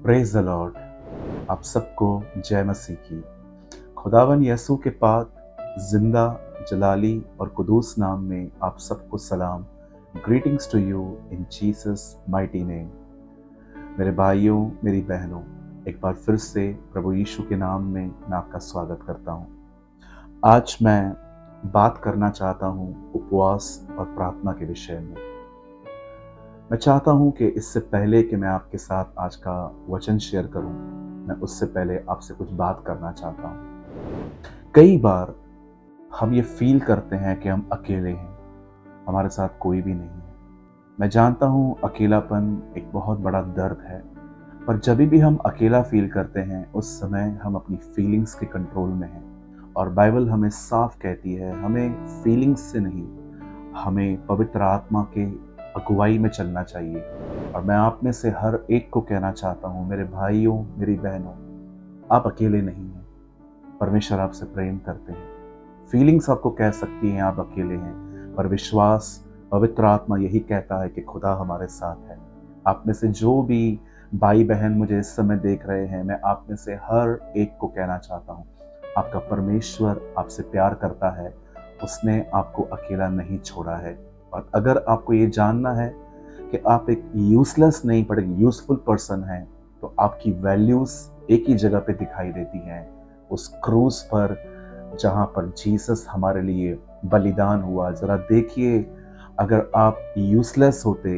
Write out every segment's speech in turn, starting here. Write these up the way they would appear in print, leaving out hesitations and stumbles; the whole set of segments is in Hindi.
Praise the Lord. आप सबको जय मसीह की। खुदावन यसू के पाक जिंदा जलाली और कुदूस नाम में आप सबको सलाम। Greetings to you in Jesus mighty name. मेरे भाइयों, मेरी बहनों, एक बार फिर से प्रभु यीशु के नाम में मैं आपका स्वागत करता हूँ। आज मैं बात करना चाहता हूँ उपवास और प्रार्थना के विषय में। मैं चाहता हूं कि इससे पहले कि मैं आपके साथ आज का वचन शेयर करूं, मैं उससे पहले आपसे कुछ बात करना चाहता हूं। कई बार हम ये फील करते हैं कि हम अकेले हैं, हमारे साथ कोई भी नहीं है। मैं जानता हूं अकेलापन एक बहुत बड़ा दर्द है, पर जब भी हम अकेला फील करते हैं उस समय हम अपनी फीलिंग्स के कंट्रोल में हैं। और बाइबल हमें साफ कहती है, हमें फीलिंग्स से नहीं, हमें पवित्र आत्मा के अगुवाई में चलना चाहिए। और मैं आप में से हर एक को कहना चाहता हूँ, मेरे भाइयों, मेरी बहनों, आप अकेले नहीं हैं। परमेश्वर आपसे प्रेम करते हैं। फीलिंग्स आपको कह सकती हैं आप अकेले हैं, पर विश्वास, पवित्र आत्मा यही कहता है कि खुदा हमारे साथ है। आप में से जो भी भाई बहन मुझे इस समय देख रहे हैं, मैं आप में से हर एक को कहना चाहता हूँ, आपका परमेश्वर आपसे प्यार करता है। उसने आपको अकेला नहीं छोड़ा है। और अगर आपको ये जानना है कि आप एक यूजलेस नहीं पर एक यूजफुल पर्सन हैं, तो आपकी वैल्यूज एक ही जगह पे दिखाई देती हैं, उस क्रूज पर जहां पर जीसस हमारे लिए बलिदान हुआ। जरा देखिए, अगर आप यूजलेस होते,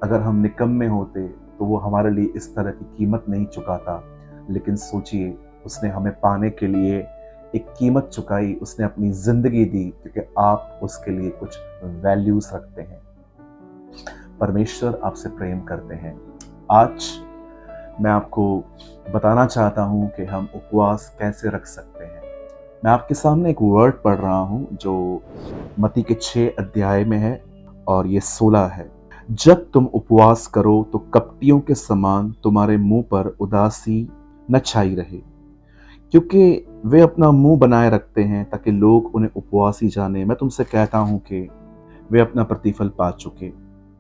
अगर हम निकम्मे होते, तो वो हमारे लिए इस तरह की कीमत नहीं चुकाता। लेकिन सोचिए, उसने हमें पाने के लिए एक कीमत चुकाई, उसने अपनी जिंदगी दी, क्योंकि आप उसके लिए कुछ वैल्यूज रखते हैं। परमेश्वर आपसे प्रेम करते हैं। आज मैं आपको बताना चाहता हूं कि हम उपवास कैसे रख सकते हैं। मैं आपके सामने एक वर्ड पढ़ रहा हूं जो मत्ती के 6 अध्याय में है और ये 16 है। जब तुम उपवास करो तो कपटियों के समान तुम्हारे मुंह पर उदासी न छाई रहे, क्योंकि वे अपना मुंह बनाए रखते हैं ताकि लोग उन्हें उपवासी जाने। मैं तुमसे कहता हूं कि वे अपना प्रतिफल पा चुके।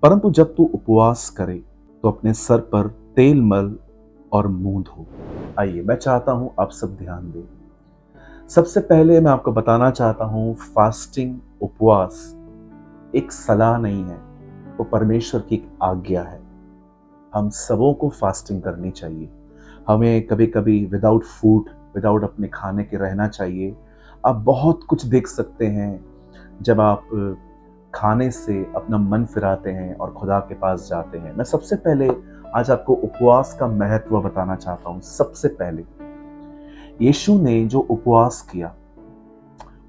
परंतु जब तू उपवास करे तो अपने सर पर तेल मल और मुंह धो। आइए, मैं चाहता हूं आप सब ध्यान दें। सबसे पहले मैं आपको बताना चाहता हूं, फास्टिंग, उपवास एक सलाह नहीं है, वो परमेश्वर की एक आज्ञा है। हम सबों को फास्टिंग करनी चाहिए। हमें कभी कभी विदाउट फूड, विदाउट अपने खाने के रहना चाहिए। आप बहुत कुछ देख सकते हैं जब आप खाने से अपना मन फिराते हैं और खुदा के पास जाते हैं। मैं सबसे पहले आज आपको उपवास का महत्व बताना चाहता हूं। सबसे पहले यीशु ने जो उपवास किया,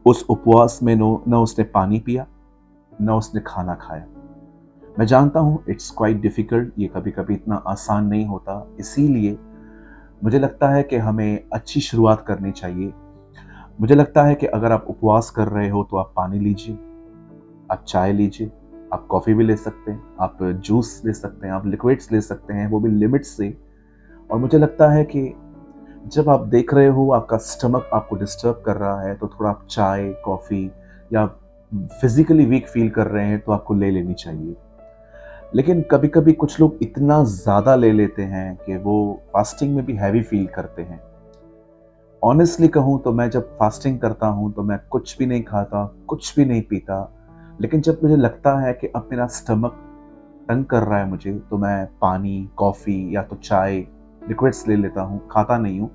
उस उपवास में न उसने पानी पिया, न उसने खाना खाया। मैं जानता हूं इट्स क्वाइट डिफिकल्ट, ये कभी कभी इतना आसान नहीं होता। इसीलिए मुझे लगता है कि हमें अच्छी शुरुआत करनी चाहिए। मुझे लगता है कि अगर आप उपवास कर रहे हो तो आप पानी लीजिए, आप चाय लीजिए, आप कॉफ़ी भी ले सकते हैं, आप जूस ले सकते हैं, आप लिक्विड्स ले सकते हैं, वो भी लिमिट से। और मुझे लगता है कि जब आप देख रहे हो आपका स्टमक आपको डिस्टर्ब कर रहा है, तो थोड़ा आप चाय, कॉफ़ी, या फिजिकली वीक फील कर रहे हैं तो आपको ले लेनी चाहिए। लेकिन कभी कभी कुछ लोग इतना ज़्यादा ले लेते हैं कि वो फास्टिंग में भी हैवी फील करते हैं। ऑनेस्टली कहूँ तो मैं जब फास्टिंग करता हूँ तो मैं कुछ भी नहीं खाता, कुछ भी नहीं पीता। लेकिन जब मुझे लगता है कि अब मेरा स्टमक तंग कर रहा है मुझे, तो मैं पानी, कॉफ़ी या तो चाय, लिक्विड्स ले लेता हूँ। खाता नहीं हूँ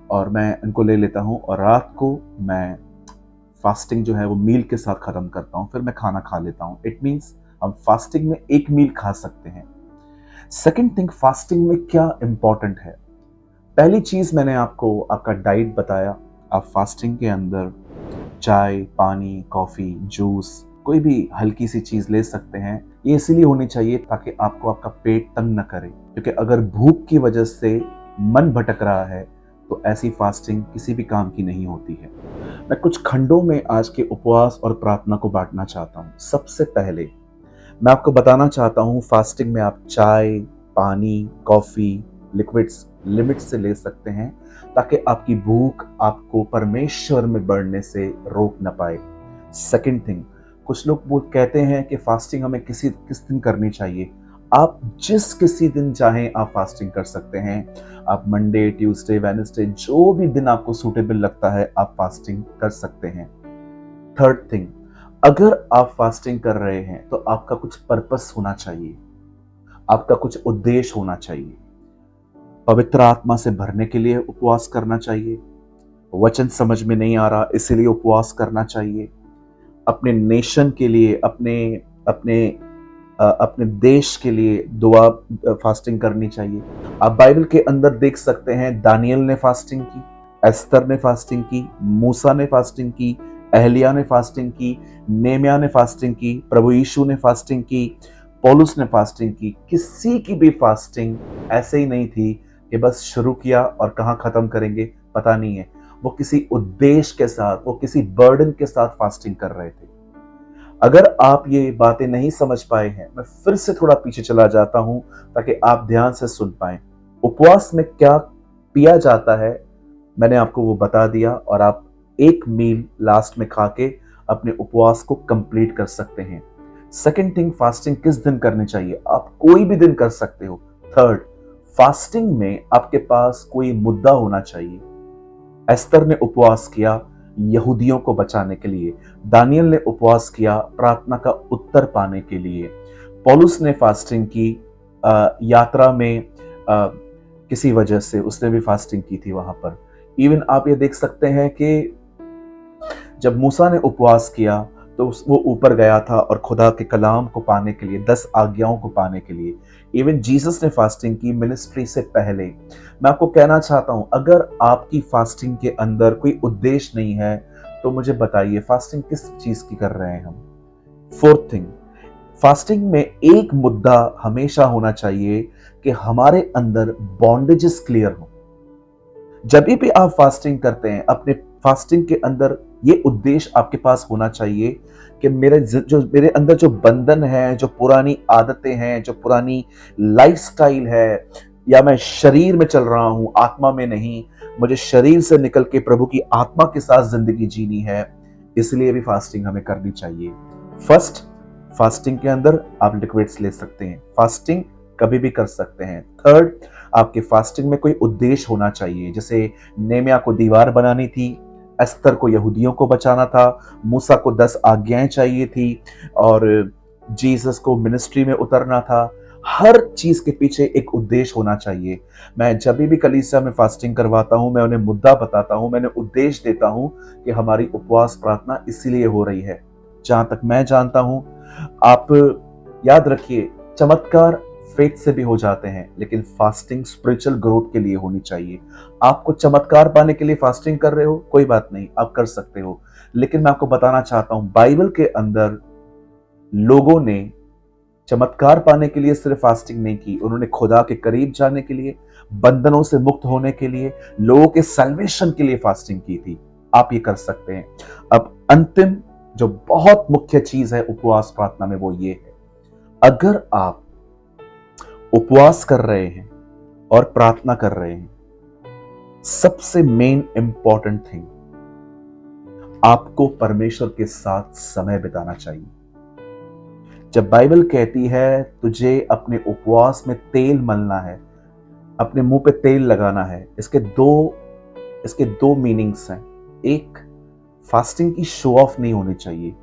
और मैं इनको ले लेता हूँ। और रात को मैं फास्टिंग जो है वो मील के साथ ख़त्म करता हूँ, फिर मैं खाना खा लेता हूँ। इट मीन्स हम फास्टिंग में एक मील खा सकते हैं। सेकेंड थिंग, फास्टिंग में क्या इंपॉर्टेंट है। पहली चीज मैंने आपको आपका डाइट बताया। आप फास्टिंग के अंदर चाय, पानी, कॉफी, जूस, कोई भी हल्की सी चीज ले सकते हैं। ये इसलिए होनी चाहिए ताकि आपको आपका पेट तंग न करे, क्योंकि अगर भूख की वजह से मन भटक रहा है तो ऐसी फास्टिंग किसी भी काम की नहीं होती है। मैं कुछ खंडों में आज के उपवास और प्रार्थना को बांटना चाहता हूँ। सबसे पहले मैं आपको बताना चाहता हूँ, फास्टिंग में आप चाय, पानी, कॉफी, लिक्विड्स लिमिट से ले सकते हैं ताकि आपकी भूख आपको परमेश्वर में बढ़ने से रोक न पाए। सेकंड थिंग, कुछ लोग वो कहते हैं कि फास्टिंग हमें किस दिन करनी चाहिए। आप जिस किसी दिन चाहें आप फास्टिंग कर सकते हैं। आप मंडे, ट्यूसडे, वेडनेसडे, जो भी दिन आपको सूटेबल लगता है आप फास्टिंग कर सकते हैं। थर्ड थिंग, अगर आप फास्टिंग कर रहे हैं तो आपका कुछ पर्पस होना चाहिए, आपका कुछ उद्देश्य होना चाहिए। पवित्र आत्मा से भरने के लिए उपवास करना चाहिए। वचन समझ में नहीं आ रहा इसलिए उपवास करना चाहिए। अपने नेशन के लिए, अपने अपने अपने देश के लिए दुआ फास्टिंग करनी चाहिए। आप बाइबल के अंदर देख सकते हैं दानियल ने फास्टिंग की, एस्तर ने फास्टिंग की, मूसा ने फास्टिंग की, एहलिया ने फास्टिंग की, नेमिया ने फास्टिंग की, प्रभु यीशु ने फास्टिंग की, पौलुस ने फास्टिंग की। किसी की भी फास्टिंग ऐसे ही नहीं थी कि बस शुरू किया और कहाँ खत्म करेंगे पता नहीं है। वो किसी उद्देश्य के साथ, वो किसी बर्डन के साथ फास्टिंग कर रहे थे। अगर आप ये बातें नहीं समझ पाए हैं, मैं फिर से थोड़ा पीछे चला जाता हूं ताकि आप ध्यान से सुन पाए। उपवास में क्या पिया जाता है मैंने आपको वो बता दिया, और आप एक मील लास्ट में खा के अपने उपवास को कंप्लीट कर सकते हैं। सेकंड थिंग, फास्टिंग किस दिन करनी चाहिए? आप कोई भी दिन कर सकते हो। थर्ड, फास्टिंग में आपके पास कोई मुद्दा होना चाहिए। एस्तर ने उपवास किया यहूदियों को बचाने के लिए, दानियल ने उपवास किया प्रार्थना का उत्तर पाने के लिए, पौलुस ने फास्टिंग की यात्रा में किसी वजह से उसने भी फास्टिंग की थी वहां पर। इवन आप ये देख सकते हैं कि जब मूसा ने उपवास किया तो वो ऊपर गया था और खुदा के कलाम को पाने के लिए, 10 आज्ञाओं को पाने के लिए। इवन जीसस ने फास्टिंग की मिनिस्ट्री से पहले। मैं आपको कहना चाहता हूं, अगर आपकी फास्टिंग के अंदर कोई उद्देश्य नहीं है तो मुझे बताइए फास्टिंग किस चीज की कर रहे हैं हम। फोर्थ थिंग, फास्टिंग में एक मुद्दा हमेशा होना चाहिए कि हमारे अंदर बॉन्डेजेस क्लियर हो। जब भी आप फास्टिंग करते हैं, अपने फास्टिंग के अंदर ये उद्देश्य आपके पास होना चाहिए कि मेरे अंदर जो बंधन है, जो पुरानी आदतें हैं, जो पुरानी लाइफस्टाइल है, या मैं शरीर में चल रहा हूं आत्मा में नहीं, मुझे शरीर से निकल के प्रभु की आत्मा के साथ जिंदगी जीनी है, इसलिए भी फास्टिंग हमें करनी चाहिए। फर्स्ट, फास्टिंग के अंदर आप लिक्विड्स ले सकते हैं, फास्टिंग कभी भी कर सकते हैं। थर्ड, आपके फास्टिंग में कोई उद्देश्य होना चाहिए। जैसे नेमिया को दीवार बनानी थी, एस्तर को यहूदियों को बचाना था, मूसा को 10 आज्ञाएं चाहिए थी, और जीसस को मिनिस्ट्री में उतरना था। हर चीज के पीछे एक उद्देश्य होना चाहिए। मैं जब भी कलीसिया में फास्टिंग करवाता हूं, मैं उन्हें मुद्दा बताता हूं, मैंने उद्देश्य देता हूं कि हमारी उपवास प्रार्थना इसीलिए हो रही है। जहां तक मैं जानता हूं, आप याद रखिए, चमत्कार फेथ से भी हो जाते हैं, लेकिन फास्टिंग स्पिरिचुअल ग्रोथ के लिए होनी चाहिए। आपको चमत्कार पाने के लिए फास्टिंग कर रहे हो, कोई बात नहीं, आप कर सकते हो। लेकिन मैं आपको बताना चाहता हूं, बाइबल के अंदर लोगों ने चमत्कार पाने के लिए सिर्फ फास्टिंग नहीं की, उन्होंने खुदा के करीब जाने के लिए, बंधनों से मुक्त होने के लिए, लोगों के सल्वेशन के लिए फास्टिंग की थी। आप ये कर सकते हैं। अब अंतिम जो बहुत मुख्य चीज है उपवास प्रार्थना में, वो ये है, अगर आप उपवास कर रहे हैं और प्रार्थना कर रहे हैं, सबसे मेन इंपॉर्टेंट थिंग, आपको परमेश्वर के साथ समय बिताना चाहिए। जब बाइबल कहती है तुझे अपने उपवास में तेल मलना है, अपने मुंह पे तेल लगाना है, इसके दो मीनिंग्स हैं। एक, फास्टिंग की शो ऑफ नहीं होनी चाहिए।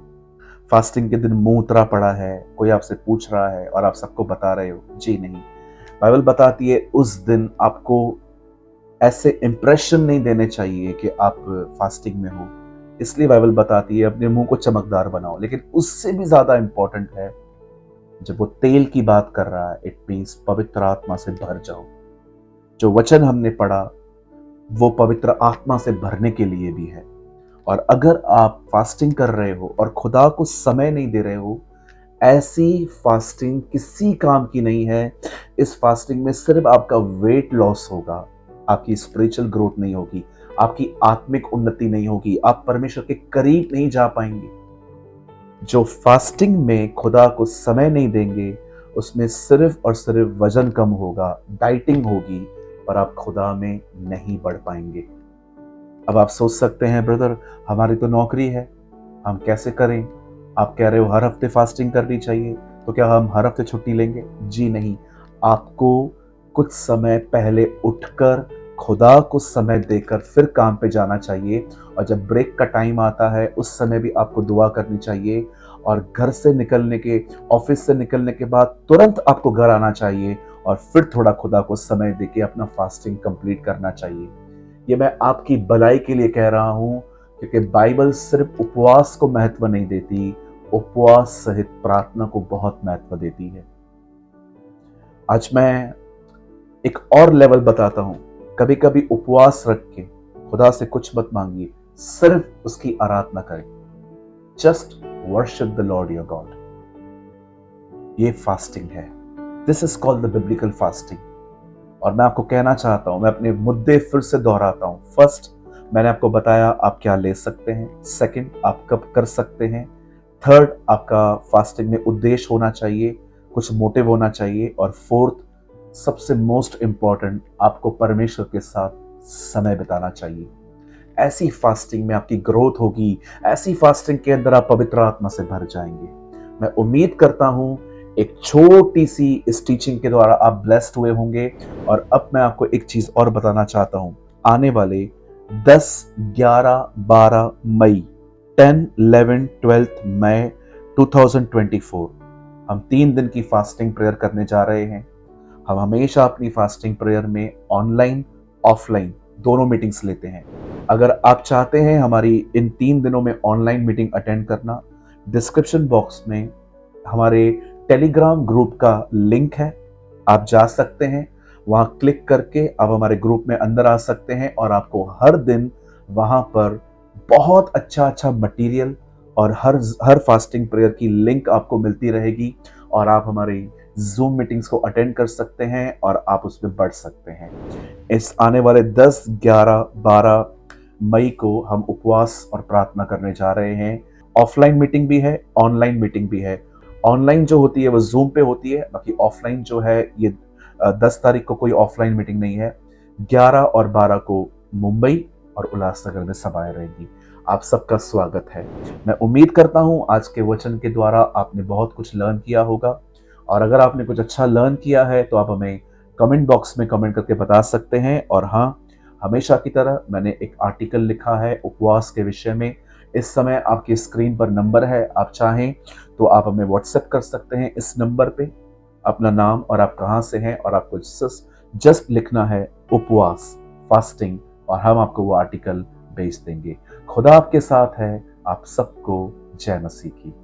फास्टिंग के दिन मुंह उतरा पड़ा है, कोई आपसे पूछ रहा है और आप सबको बता रहे हो, जी नहीं। बाइबल बताती है उस दिन आपको ऐसे इंप्रेशन नहीं देने चाहिए कि आप फास्टिंग में हो, इसलिए बाइबल बताती है अपने मुंह को चमकदार बनाओ। लेकिन उससे भी ज्यादा इंपॉर्टेंट है, जब वो तेल की बात कर रहा है, इट मींस पवित्र आत्मा से भर जाओ। जो वचन हमने पढ़ा वो पवित्र आत्मा से भरने के लिए भी है। और अगर आप फास्टिंग कर रहे हो और खुदा को समय नहीं दे रहे हो, ऐसी फास्टिंग किसी काम की नहीं है। इस फास्टिंग में सिर्फ आपका वेट लॉस होगा, आपकी स्पिरिचुअल ग्रोथ नहीं होगी, आपकी आत्मिक उन्नति नहीं होगी, आप परमेश्वर के करीब नहीं जा पाएंगे। जो फास्टिंग में खुदा को समय नहीं देंगे, उसमें सिर्फ और सिर्फ वजन कम होगा, डाइटिंग होगी, और आप खुदा में नहीं बढ़ पाएंगे। अब आप सोच सकते हैं, ब्रदर हमारी तो नौकरी है, हम कैसे करें? आप कह रहे हो हर हफ्ते फास्टिंग करनी चाहिए। तो क्या हम हर हफ्ते छुट्टी लेंगे? जी नहीं। आपको कुछ समय पहले उठकर खुदा को समय देकर फिर काम पे जाना चाहिए, और जब ब्रेक का टाइम आता है उस समय भी आपको दुआ करनी चाहिए, और घर से निकलने के ऑफिस से निकलने के बाद तुरंत आपको घर आना चाहिए और फिर थोड़ा खुदा को समय देके अपना फास्टिंग कंप्लीट करना चाहिए। ये मैं आपकी भलाई के लिए कह रहा हूं, क्योंकि बाइबल सिर्फ उपवास को महत्व नहीं देती, उपवास सहित प्रार्थना को बहुत महत्व देती है। आज मैं एक और लेवल बताता हूं। कभी कभी उपवास रख के खुदा से कुछ मत मांगिए, सिर्फ उसकी आराधना करें। Just worship the Lord your God. ये फास्टिंग है। This is called the biblical fasting. और मैं आपको कहना चाहता हूं, मैं अपने मुद्दे फिर से दोहराता हूं। फर्स्ट, मैंने आपको बताया आप क्या ले सकते हैं। सेकंड, आप कब कर सकते हैं। थर्ड, आपका फास्टिंग में उद्देश्य होना चाहिए, कुछ मोटिव होना चाहिए। और फोर्थ, सबसे मोस्ट इंपॉर्टेंट, आपको परमेश्वर के साथ समय बिताना चाहिए। ऐसी फास्टिंग में आपकी ग्रोथ होगी, ऐसी फास्टिंग के अंदर आप पवित्र आत्मा से भर जाएंगे। मैं उम्मीद करता हूं एक छोटी सी इस टीचिंग के द्वारा आप ब्लेस्ड हुए होंगे। और अब मैं आपको एक चीज और बताना चाहता हूं। आने वाले 10, 11, 12 मई, 10, 11, 12 मई 2024 हम 3 दिन की फास्टिंग प्रेयर करने जा रहे हैं। हम हमेशा अपनी फास्टिंग प्रेयर में ऑनलाइन ऑफलाइन दोनों मीटिंग्स लेते हैं। अगर आप चाहते हैं हमारी इन 3 दिनों में ऑनलाइन मीटिंग अटेंड करना, डिस्क्रिप्शन बॉक्स में हमारे टेलीग्राम ग्रुप का लिंक है, आप जा सकते हैं। वहां क्लिक करके आप हमारे ग्रुप में अंदर आ सकते हैं, और आपको हर दिन वहां पर बहुत अच्छा अच्छा मटेरियल और हर फास्टिंग प्रेयर की लिंक आपको मिलती रहेगी, और आप हमारी जूम मीटिंग्स को अटेंड कर सकते हैं और आप उसमें बढ़ सकते हैं। इस आने वाले 10, 11, 12 मई को हम उपवास और प्रार्थना करने जा रहे हैं। ऑफलाइन मीटिंग भी है, ऑनलाइन मीटिंग भी है। ऑनलाइन जो होती है वो जूम पे होती है, बाकी ऑफलाइन जो है ये 10 तारीख को कोई ऑफलाइन मीटिंग नहीं है। 11 और 12 को मुंबई और उल्लासनगर में सभाएं रहेंगी। आप सबका स्वागत है। मैं उम्मीद करता हूं आज के वचन के द्वारा आपने बहुत कुछ लर्न किया होगा, और अगर आपने कुछ अच्छा लर्न किया है तो आप हमें कमेंट बॉक्स में कमेंट करके बता सकते हैं। और हाँ, हमेशा की तरह मैंने एक आर्टिकल लिखा है उपवास के विषय में। इस समय आपकी स्क्रीन पर नंबर है, आप चाहें तो आप हमें व्हाट्सएप कर सकते हैं इस नंबर पे अपना नाम और आप कहाँ से हैं, और आपको जस्ट लिखना है उपवास, फास्टिंग, और हम आपको वो आर्टिकल भेज देंगे। खुदा आपके साथ है। आप सबको जय मसीह की।